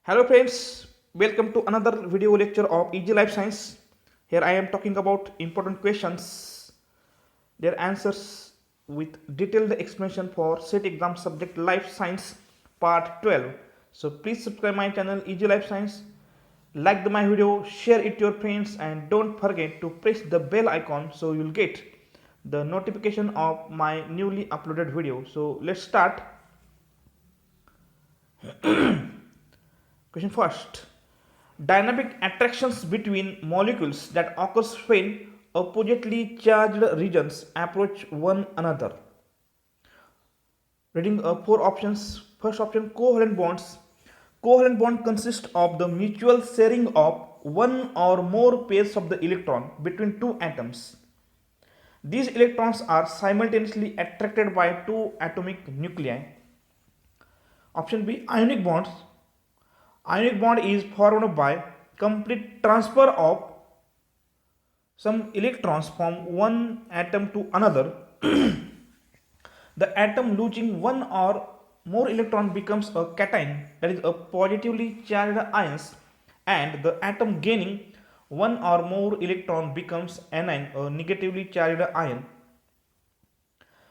Hello friends, welcome to another video lecture of Easy Life Science. Here I am talking about important questions, their answers with detailed explanation for set exam subject Life Science part 12. So please subscribe my channel Easy Life Science, like my video, share it to your friends and don't forget to press the bell icon so you'll get the notification of my newly uploaded video. So let's start. Question first. Dynamic attractions between molecules that occurs when oppositely charged regions approach one another. Reading four options. First option, covalent bonds. Covalent bond consists of the mutual sharing of one or more pairs of the electron between two atoms. These electrons are simultaneously attracted by two atomic nuclei. Option B, ionic bonds. Ionic bond is formed by complete transfer of some electrons from one atom to another. The atom losing one or more electron becomes a cation, that is a positively charged ions, and the atom gaining one or more electron becomes anion, a negatively charged ion.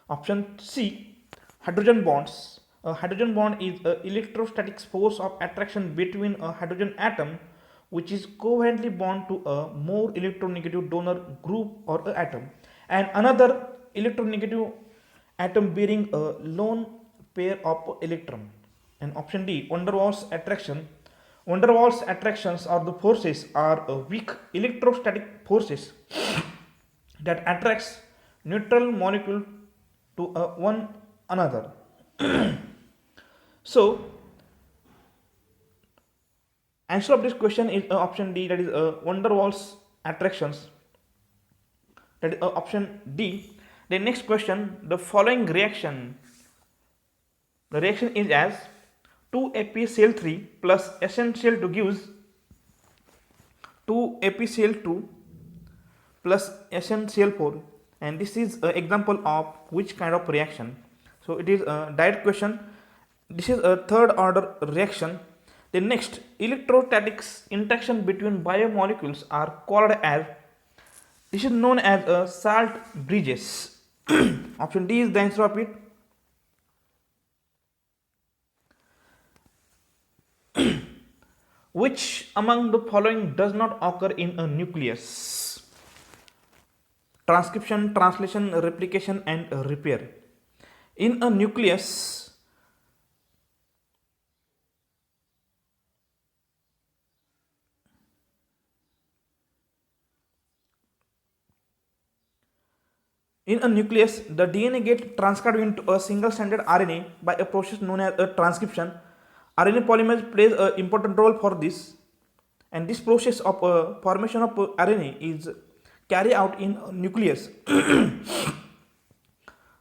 Option C, hydrogen bonds. A hydrogen bond is an electrostatic force of attraction between a hydrogen atom which is covalently bound to a more electronegative donor group or atom and another electronegative atom bearing a lone pair of electron. And option D, van der Waals attraction. Van der Waals attractions or the forces are weak electrostatic forces that attracts neutral molecule to one another. So, answer of this question is option D, that is van der Waals attractions. That is option D. The next question, the following reaction. The reaction is as 2ApCl3 plus SnCl2 gives 2ApCl2 plus SnCl4, and this is an example of which kind of reaction. So it is a direct question. This is a third order reaction. The next, electrostatics interaction between biomolecules are called as, this is known as salt bridges. Option D is the answer of it. Which among the following does not occur in a nucleus? Transcription, translation, replication and repair. In a nucleus, the DNA gets transcribed into a single stranded RNA by a process known as a transcription. RNA polymerase plays an important role for this, and this process of formation of RNA is carried out in a nucleus.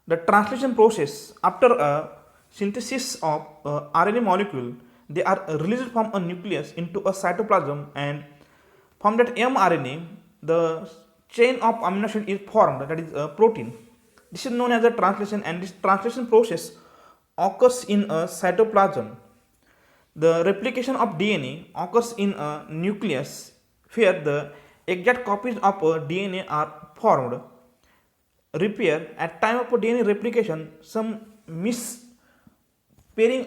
The translation process, after a synthesis of RNA molecule, they are released from a nucleus into a cytoplasm, and from that mRNA, the chain of amino acid is formed, that is a protein. This is known as a translation, and this translation process occurs in a cytoplasm. The replication of DNA occurs in a nucleus where the exact copies of DNA are formed. Repair, at time of DNA replication, some mispairing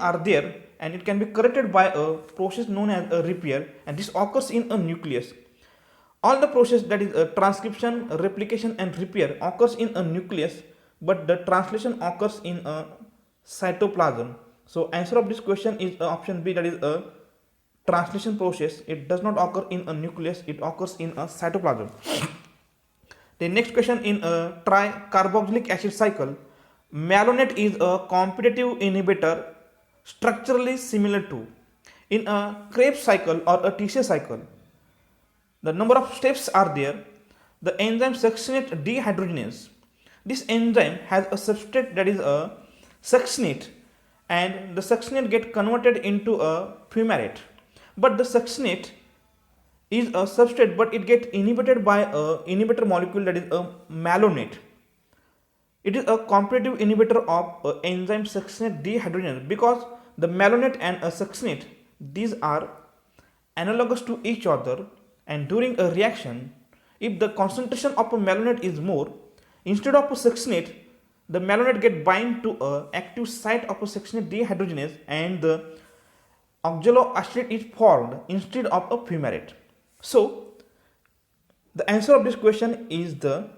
are there and it can be corrected by a process known as a repair, and this occurs in a nucleus. All the process, that is transcription, replication and repair, occurs in a nucleus, but the translation occurs in a cytoplasm. So answer of this question is option B, that is a translation process. It does not occur in a nucleus, it occurs in a cytoplasm. The next question, in a tricarboxylic acid cycle, malonate is a competitive inhibitor structurally similar to. In a Krebs cycle or a TCA cycle, the number of steps are there. The enzyme succinate dehydrogenase. This enzyme has a substrate, that is a succinate, and the succinate get converted into a fumarate. But the succinate is a substrate, but it gets inhibited by a inhibitor molecule, that is a malonate. It is a competitive inhibitor of enzyme succinate dehydrogenase because the malonate and a succinate these are analogous to each other, and during a reaction, if the concentration of a malonate is more, instead of a succinate, the malonate get bind to a active site of a succinate dehydrogenase and the oxaloacetate is formed instead of a fumarate. So the answer of this question is the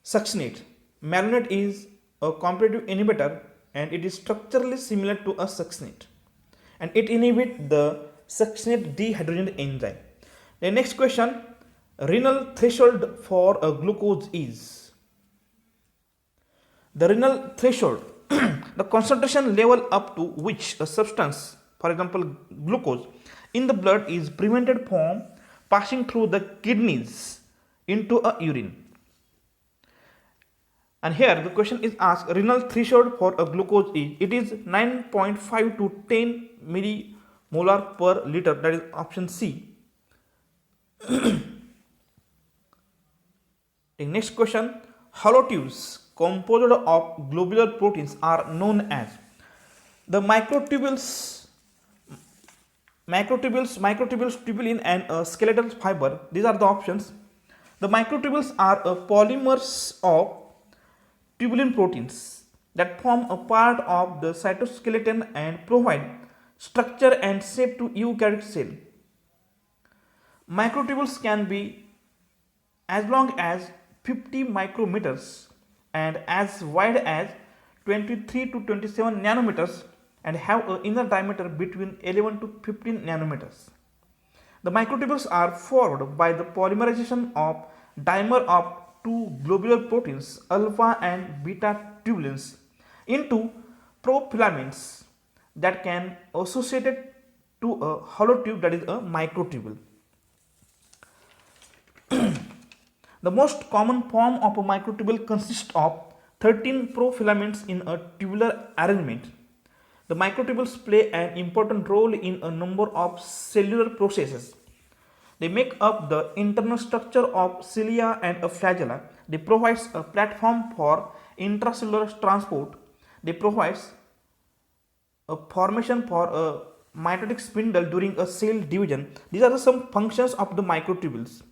succinate. Malonate is a competitive inhibitor and it is structurally similar to a succinate, and it inhibits the succinate dehydrogenase enzyme. The next question, renal threshold for a glucose is. The renal threshold, the concentration level up to which a substance, for example glucose, in the blood is prevented from passing through the kidneys into a urine. And here the question is asked, renal threshold for a glucose is, it is 9.5 to 10 millimolar per liter, that is option C. The next question, hollow tubes composed of globular proteins are known as. The microtubules, tubulin and a skeletal fiber, these are the options. The microtubules are polymers of tubulin proteins that form a part of the cytoskeleton and provide structure and shape to eukaryotic cell. Microtubules can be as long as 50 micrometers and as wide as 23 to 27 nanometers and have an inner diameter between 11 to 15 nanometers. The microtubules are formed by the polymerization of dimer of two globular proteins alpha and beta tubulins into profilaments that can associated to a hollow tube, that is a microtubule. The most common form of a microtubule consists of 13 profilaments in a tubular arrangement. The microtubules play an important role in a number of cellular processes. They make up the internal structure of cilia and a flagella. They provide a platform for intracellular transport. They provide a formation for a mitotic spindle during a cell division. These are some functions of the microtubules.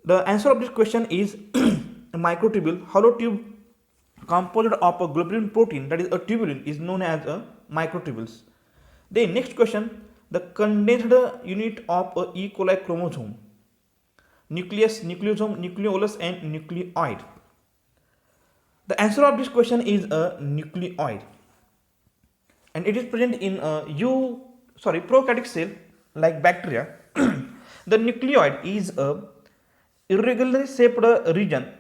The answer of this question is a microtubule, hollow tube composed of a globulin protein, that is a tubulin, is known as a microtubules. The next question, the condensed unit of a E. coli chromosome. Nucleus, nucleosome, nucleolus and nucleoid. The answer of this question is a nucleoid, and it is present in a prokaryotic cell like bacteria. The nucleoid is a irregularly shaped region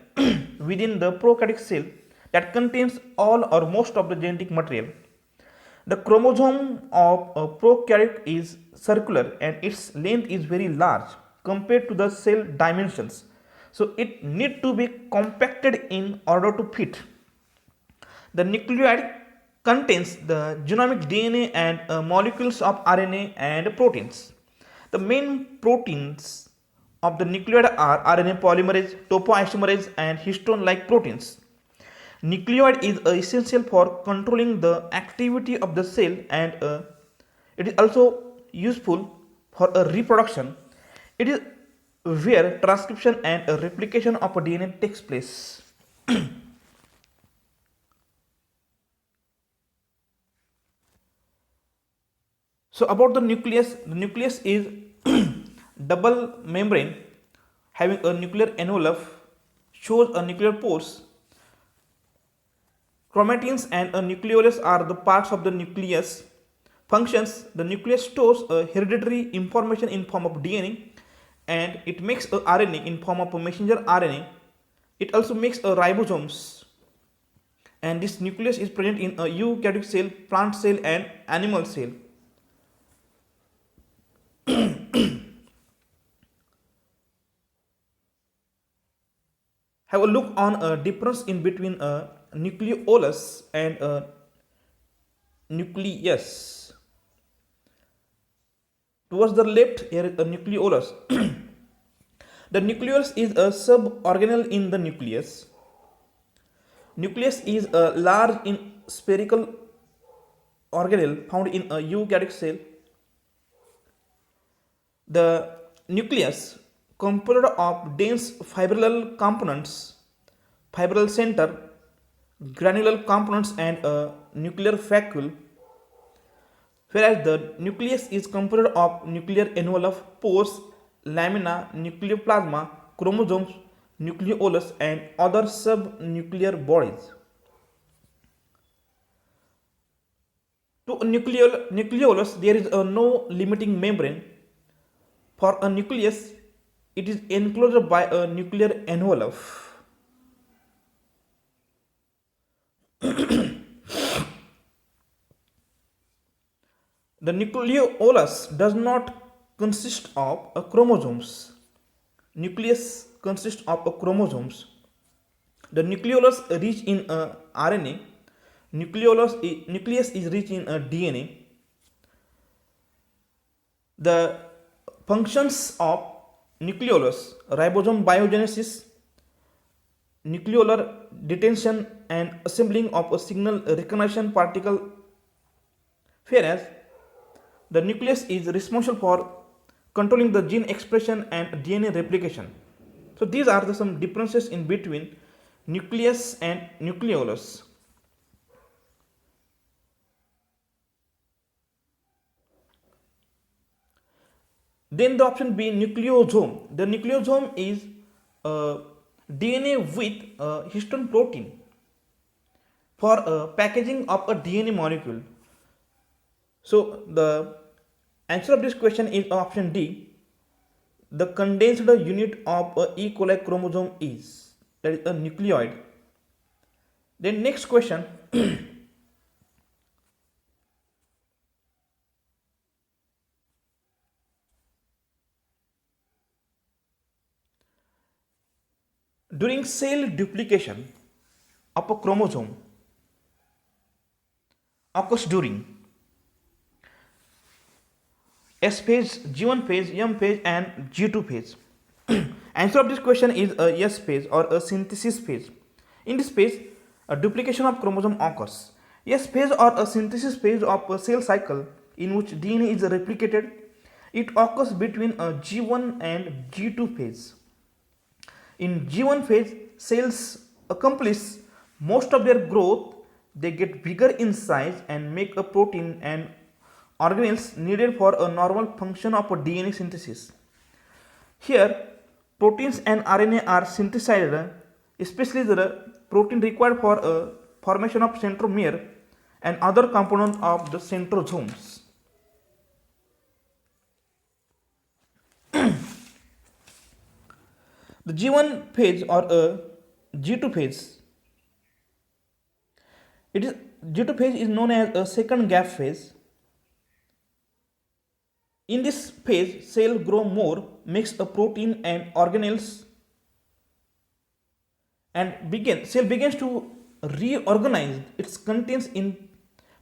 within the prokaryotic cell that contains all or most of the genetic material. The chromosome of a prokaryote is circular and its length is very large compared to the cell dimensions. So it need to be compacted in order to fit. The nucleoid contains the genomic DNA and molecules of RNA and proteins. The main proteins of the nucleoid are RNA polymerase, topoisomerase and histone-like proteins. Nucleoid is essential for controlling the activity of the cell, and it is also useful for reproduction. It is where transcription and replication of a DNA takes place. So about the nucleus is double membrane having a nuclear envelope, shows a nuclear pores. Chromatins and a nucleolus are the parts of the nucleus. Functions, the nucleus stores a hereditary information in form of DNA, and it makes a RNA in form of a messenger RNA. It also makes a ribosomes, and this nucleus is present in a eukaryotic cell, plant cell and animal cell. Have a look on a difference in between a nucleolus and a nucleus. Towards the left, here is a nucleolus. The nucleolus is a suborganelle in the nucleus. Nucleus is a large in spherical organelle found in a eukaryotic cell. The nucleus composed of dense fibrillary components, fibril center, granular components, and a nuclear vacuole, whereas the nucleus is composed of nuclear envelope, pores, lamina, nucleoplasma, chromosomes, nucleolus, and other subnuclear bodies. To a nucleolus, there is no limiting membrane. For a nucleus, it is enclosed by a nuclear envelope. The nucleolus does not consist of a chromosomes. Nucleus consists of a chromosomes. The nucleolus rich in a RNA. Nucleus is rich in a DNA. The functions of nucleolus: ribosome biogenesis, nucleolar detention, and assembling of a signal recognition particle, whereas the nucleus is responsible for controlling the gene expression and DNA replication. So these are some differences in between nucleus and nucleolus. Then the option B, nucleosome. The nucleosome is DNA with histone protein for packaging of a DNA molecule. So the answer of this question is option D. The condensed unit of a E. coli chromosome is, that is a nucleoid. Then next question. During cell duplication of a chromosome occurs during S phase, G1 phase, M phase, and G2 phase. Answer of this question is a S phase or a synthesis phase. In this phase, a duplication of chromosome occurs. S phase or a synthesis phase of a cell cycle in which DNA is replicated. It occurs between a G1 and G2 phase. In G1 phase, cells accomplish most of their growth. They get bigger in size and make a protein and organelles needed for a normal function of a DNA synthesis. Here, proteins and RNA are synthesized, especially the protein required for a formation of centromere and other components of the centrosomes. The G1 phase or a G2 phase. G2 phase is known as a second gap phase. In this phase, cell grow more, makes a protein and organelles, and cell begins to reorganize its contents in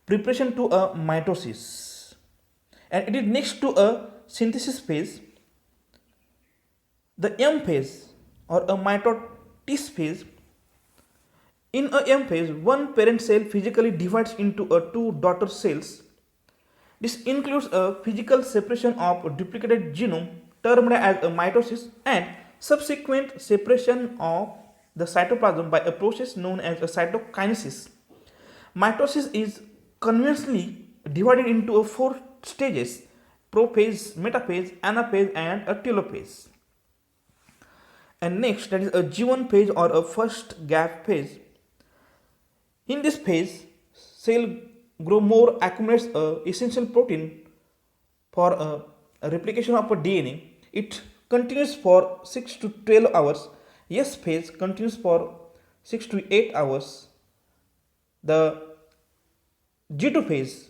preparation to a mitosis, and it is next to a synthesis phase. The M phase or a mitosis phase. In a M phase, one parent cell physically divides into two daughter cells. This includes a physical separation of duplicated genome termed as a mitosis and subsequent separation of the cytoplasm by a process known as a cytokinesis. Mitosis is conventionally divided into four stages: prophase, metaphase, anaphase, and a telophase. And next, that is a G1 phase or a first gap phase. In this phase, cell grow more, accumulates essential protein for replication of a DNA. It continues for 6 to 12 hours. S phase continues for 6 to 8 hours. The G2 phase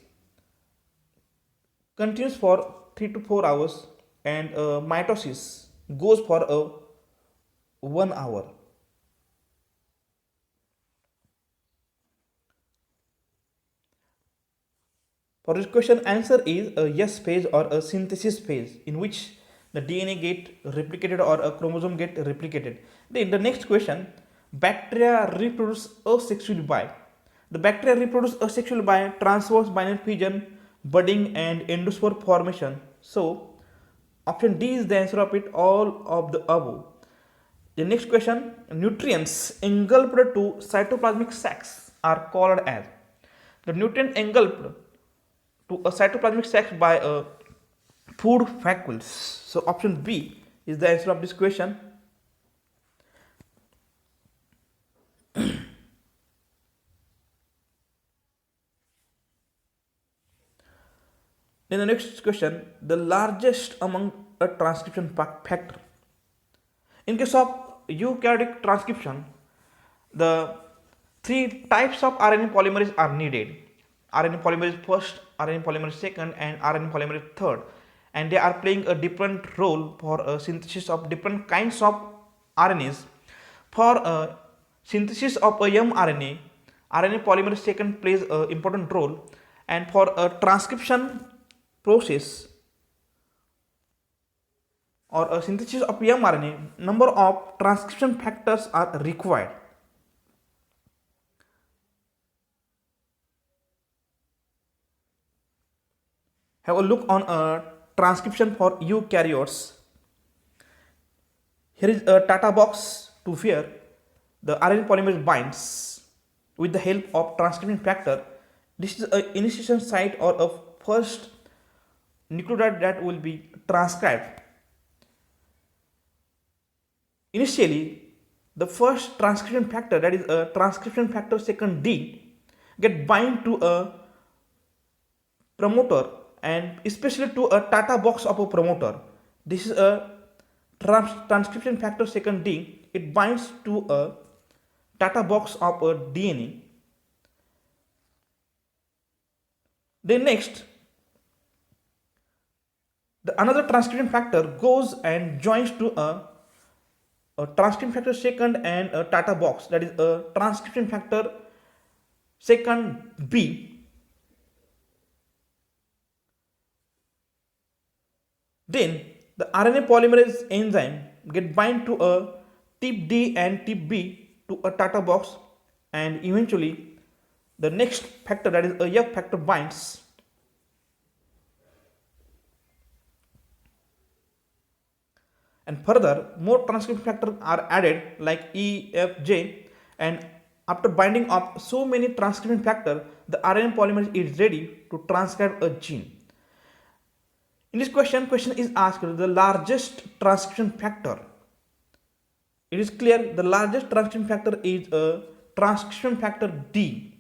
continues for 3 to 4 hours, and mitosis goes for 1 hour. For this question, answer is a yes phase or a synthesis phase, in which the DNA get replicated or a chromosome get replicated. Then the next question, bacteria reproduce asexually by. The bacteria reproduce asexually by transverse binary fission, budding, and endospore formation. So, option D is the answer of it, all of the above. The next question, nutrients engulfed to cytoplasmic sacs are called as. The nutrient engulfed to a cytoplasmic sac by a food vacuoles. So option B is the answer of this question. In the next question, the largest among a transcription factor. In case of eukaryotic transcription, the three types of RNA polymerase are needed. RNA polymerase first, RNA polymerase second, and RNA polymerase third. And they are playing a different role for synthesis of different kinds of RNAs. For synthesis of a mRNA, RNA polymerase second plays an important role, and for a transcription process or a synthesis of mRNA, number of transcription factors are required. Have a look on a transcription for eukaryotes. Here is a data box to where the RNA polymerase binds with the help of transcription factor. This is an initiation site or a first nucleotide that will be transcribed. Initially, the first transcription factor, that is a transcription factor second D, get bind to a promoter, and especially to a data box of a promoter. This is a transcription factor second D. It binds to a data box of a DNA. Then next, another transcription factor goes and joins to a transcription factor second and a data box, that is a transcription factor second B. Then the RNA polymerase enzyme get bind to a tip D and tip B to a data box, and eventually the next factor, that is a F factor, binds. And further, more transcription factors are added like E, F, J, and after binding of so many transcription factors, the RNA polymerase is ready to transcribe a gene. In this question is asked the largest transcription factor. It is clear the largest transcription factor is a transcription factor D.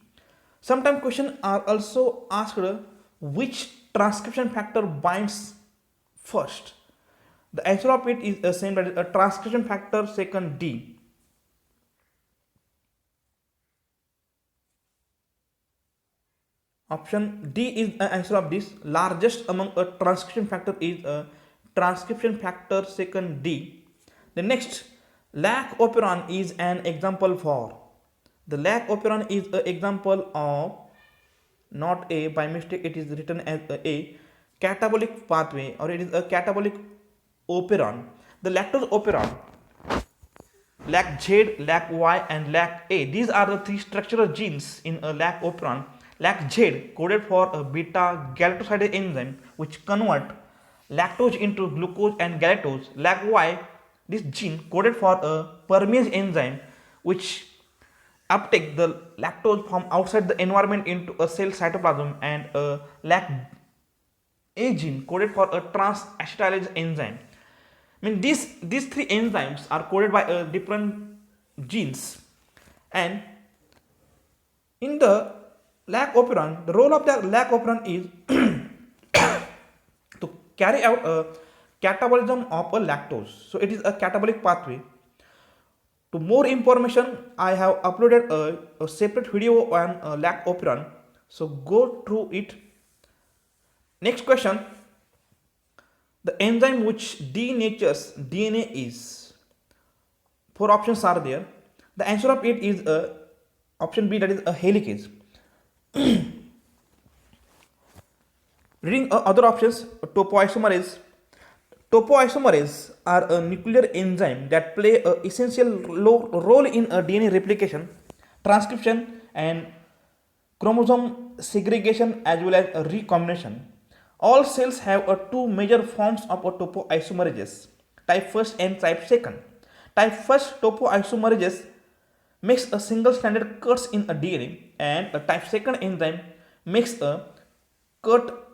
Sometimes questions are also asked which transcription factor binds first. The answer of it is the same, that is a transcription factor second D. Option D is the answer of this. Largest among a transcription factor is a transcription factor second D. The next, lac operon is an example for. The lac operon is an example of, not A, by mistake it is written as a catabolic pathway, or it is a catabolic operon. The lactose operon, lac Z, lac Y, and lac A, these are the three structural genes in a lac operon. Lac Z coded for a beta galactosidase enzyme which convert lactose into glucose and galactose. Lac Y, this gene coded for a permease enzyme which uptake the lactose from outside the environment into a cell cytoplasm, and a lac A gene coded for a trans-acetylase enzyme. I mean, these three enzymes are coded by different genes, and in the lac operon, the role of the lac operon is to carry out a catabolism of a lactose. So it is a catabolic pathway. To more information, I have uploaded a separate video on lac operon. So go through it. Next question. The enzyme which denatures DNA is. 4 options are there. The answer of it is option B, that is a helicase. Reading other options, topoisomerase. Topoisomerase are a nuclear enzyme that play an essential role in DNA replication, transcription, and chromosome segregation as well as recombination. All cells have two major forms of topoisomerases, type 1st and type 2nd. Type 1st topoisomerase makes a single stranded cuts in a DNA, and a type 2nd enzyme makes a cut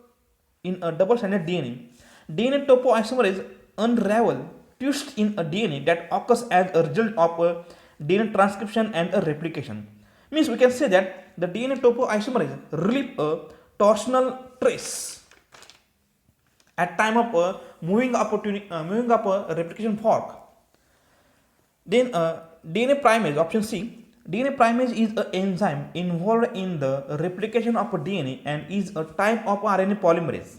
in a double stranded DNA. DNA topoisomerase unravel twists in a DNA that occurs as a result of a DNA transcription and a replication. Means we can say that the DNA topoisomerase relieve a torsional trace at time of moving up a replication fork. Then DNA primase, option C. DNA primase is an enzyme involved in the replication of a DNA and is a type of RNA polymerase.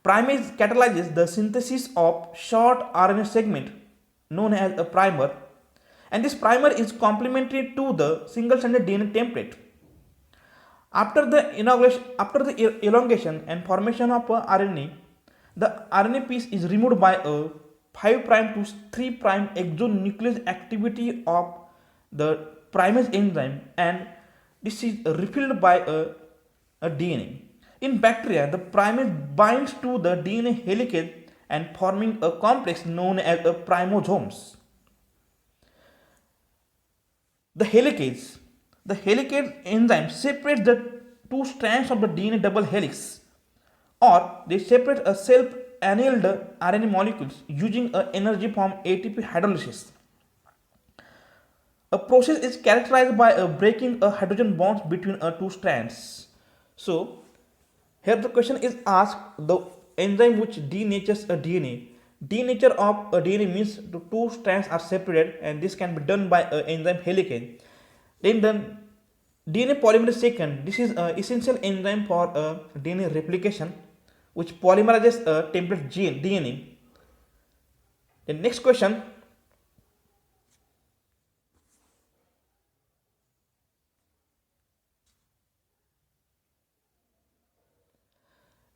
Primase catalyzes the synthesis of short RNA segment known as a primer, and this primer is complementary to the single-stranded DNA template. After the elongation and formation of a RNA, the RNA piece is removed by a 5' to 3' exonuclease activity of the primase enzyme, and this is refilled by a DNA. In bacteria, the primase binds to the DNA helicase and forming a complex known as a primosomes. The helicase enzyme separates the two strands of the DNA double helix, or they separate a self-annealed RNA molecules using an energy from ATP hydrolysis. A process is characterized by breaking a hydrogen bonds between two strands. So, here the question is asked, the enzyme which denatures a DNA. Denature of a DNA means the two strands are separated, and this can be done by an enzyme helicase. Then the DNA polymerase second, this is an essential enzyme for DNA replication, which polymerizes a template DNA. The next question,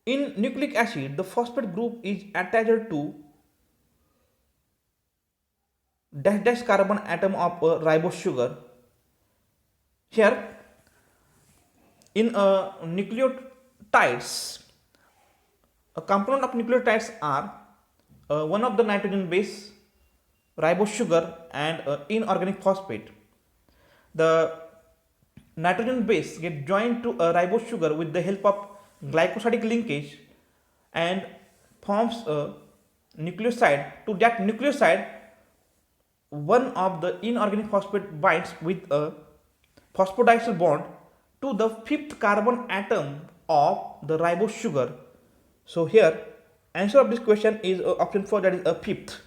in nucleic acid, the phosphate group is attached to dash carbon atom of a ribose sugar. Here, in nucleotides, a component of nucleotides are one of the nitrogen base, ribose sugar, and inorganic phosphate. The nitrogen base get joined to a ribose sugar with the help of glycosidic linkage and forms a nucleoside. To that nucleoside, one of the inorganic phosphate binds with a phosphodiester bond to the 5th carbon atom of the ribose sugar. So here, answer of this question is option 4, that is a 5th.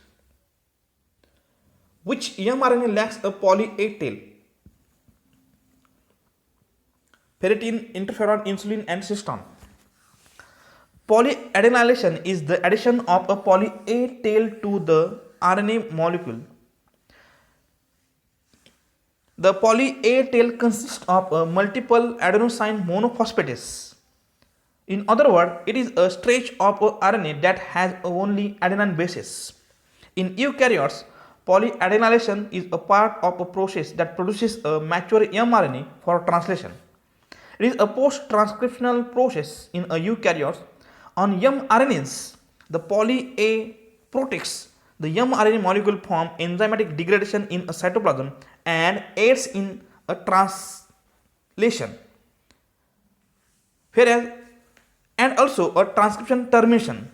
Which mRNA lacks a poly A tail? Ferritin, interferon, insulin, and cystine. Polyadenylation is the addition of a poly A tail to the RNA molecule. The poly A tail consists of multiple adenosine monophosphatase. In other words, it is a stretch of RNA that has only adenine bases. In eukaryotes, polyadenylation is a part of a process that produces a mature mRNA for translation. It is a post-transcriptional process in a eukaryotes. On mRNAs, the poly A protects the mRNA molecule from enzymatic degradation in a cytoplasm and aids in a translation, whereas and also a transcription termination.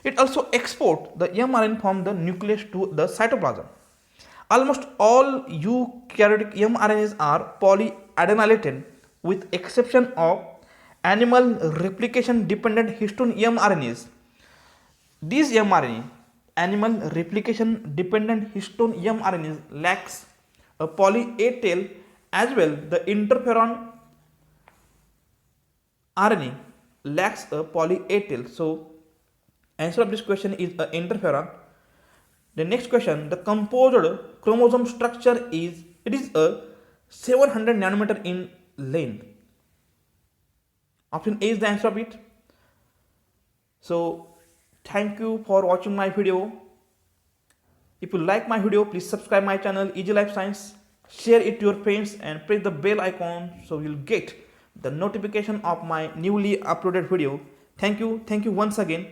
It also exports the mRNA from the nucleus to the cytoplasm. Almost all eukaryotic mRNAs are polyadenylated with exception of animal replication dependent histone mRNAs. These mRNA, animal replication dependent histone mRNAs, lacks a poly A tail as well. The interferon RNA lacks a poly A tail. So answer of this question is interferon. The next question, the composed chromosome structure is a 700 nanometer in length. Option A is the answer of it. So thank you for watching my video. If you like my video, please subscribe my channel Easy Life Science, share it to your friends, and press the bell icon so you'll get the notification of my newly uploaded video. Thank you once again.